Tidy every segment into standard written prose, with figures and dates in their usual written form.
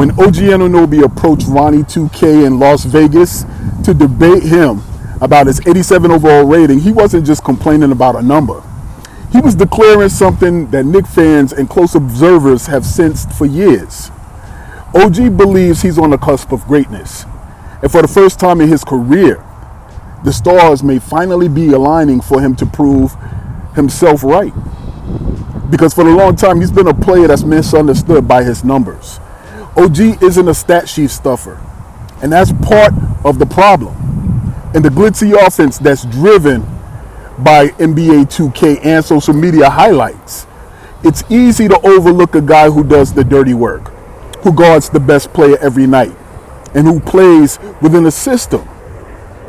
when OG Anunoby approached Ronnie 2K in Las Vegas to debate him about his 87 overall rating, he wasn't just complaining about a number. He was declaring something that Knicks fans and close observers have sensed for years. OG believes he's on the cusp of greatness. And for the first time in his career, the stars may finally be aligning for him to prove himself right. Because for a long time, he's been a player that's misunderstood by his numbers. OG isn't a stat sheet stuffer. And that's part of the problem. In the glitzy offense that's driven by NBA 2K and social media highlights, it's easy to overlook a guy who does the dirty work, who guards the best player every night, and who plays within a system.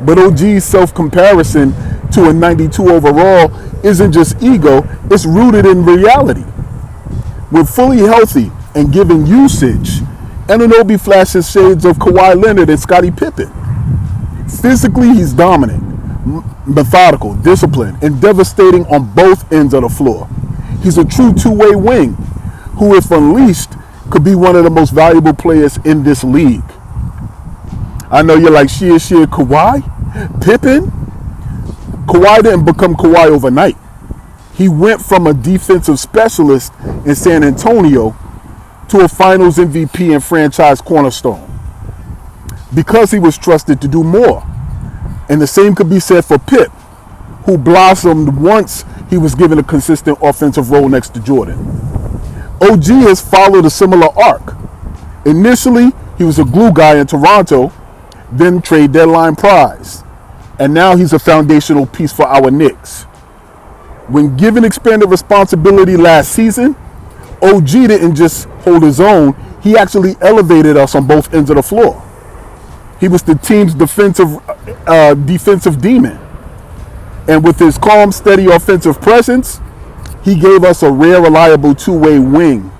But OG's self-comparison to a 92 overall isn't just ego, it's rooted in reality. With fully healthy and given usage, Anunoby flashes shades of Kawhi Leonard and Scottie Pippen. Physically, he's dominant, methodical, disciplined, and devastating on both ends of the floor. He's a true two-way wing who, if unleashed, could be one of the most valuable players in this league. I know you're like, shit, Kawhi? Pippen? Kawhi didn't become Kawhi overnight. He went from a defensive specialist in San Antonio to a finals MVP and franchise cornerstone because he was trusted to do more. And the same could be said for Pip, who blossomed once he was given a consistent offensive role next to Jordan. OG has followed a similar arc. Initially, he was a glue guy in Toronto, then trade deadline prize. And now he's a foundational piece for our Knicks. When given expanded responsibility last season, OG didn't just hold his own, he actually elevated us on both ends of the floor. He was the team's defensive demon. And with his calm, steady offensive presence, he gave us a rare, reliable two-way wing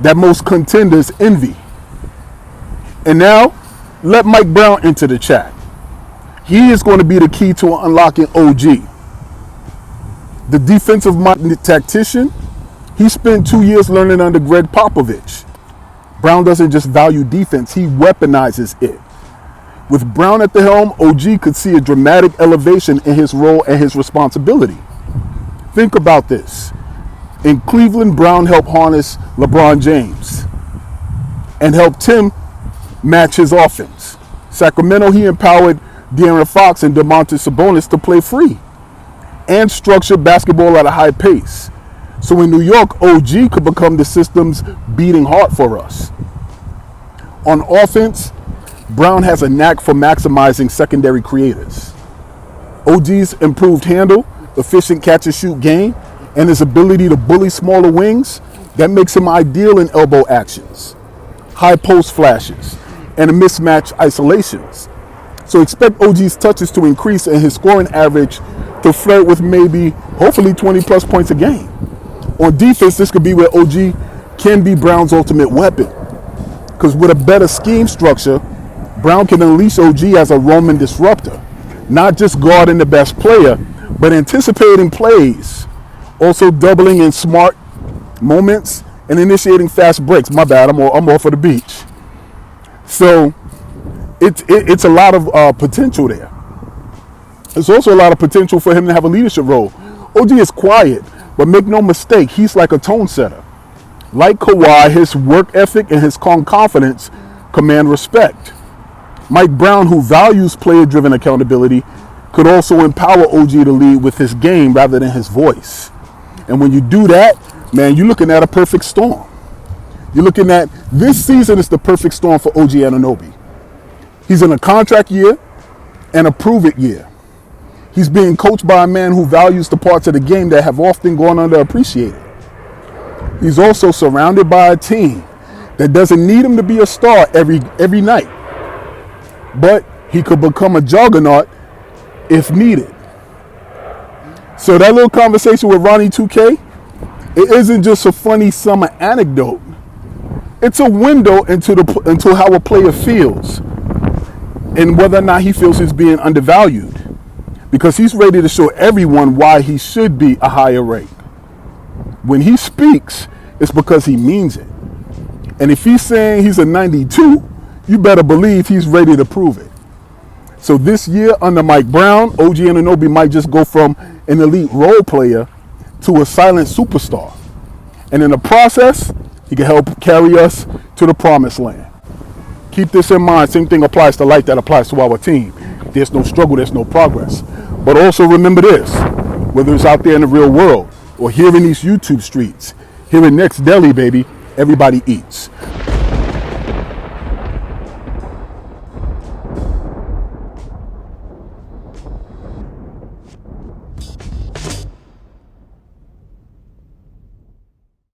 that most contenders envy. And now, let Mike Brown into the chat. He is going to be the key to unlocking OG. The defensive-minded tactician, he spent 2 years learning under Greg Popovich. Brown doesn't just value defense, he weaponizes it. With Brown at the helm, OG could see a dramatic elevation in his role and his responsibility. Think about this. In Cleveland, Brown helped harness LeBron James and helped him match his offense. Sacramento, he empowered De'Aaron Fox and Domantas Sabonis to play free and structure basketball at a high pace. So in New York, OG could become the system's beating heart for us. On offense, Brown has a knack for maximizing secondary creators. OG's improved handle, efficient catch-and-shoot game, and his ability to bully smaller wings, that makes him ideal in elbow actions, high post flashes, and mismatch isolations. So expect OG's touches to increase and his scoring average to flirt with maybe, hopefully, 20-plus points a game. On defense, this could be where OG can be Brown's ultimate weapon. Because with a better scheme structure, Brown can unleash OG as a Roman disruptor, not just guarding the best player, but anticipating plays, also doubling in smart moments and initiating fast breaks. My bad, I'm off of the beach. So it's a lot of potential there. There's also a lot of potential for him to have a leadership role. OG is quiet, but make no mistake, he's like a tone setter. Like Kawhi, his work ethic and his calm confidence command respect. Mike Brown, who values player-driven accountability, could also empower OG to lead with his game rather than his voice. And when you do that, man, you're looking at a perfect storm. You're looking at, this season is the perfect storm for OG Anunoby. He's in a contract year and a prove-it year. He's being coached by a man who values the parts of the game that have often gone underappreciated. He's also surrounded by a team that doesn't need him to be a star every night. But he could become a juggernaut if needed. So that little conversation with Ronnie 2K, it isn't just a funny summer anecdote. It's a window into how a player feels and whether or not he feels he's being undervalued, because he's ready to show everyone why he should be a higher rate. When he speaks, it's because he means it. And if he's saying he's a 92, you better believe he's ready to prove it. So this year under Mike Brown, OG Anunoby might just go from an elite role player to a silent superstar. And in the process, he can help carry us to the promised land. Keep this in mind. Same thing applies to life that applies to our team. There's no struggle, there's no progress. But also remember this, whether it's out there in the real world or here in these YouTube streets, here in Knicks Deli, baby, everybody eats.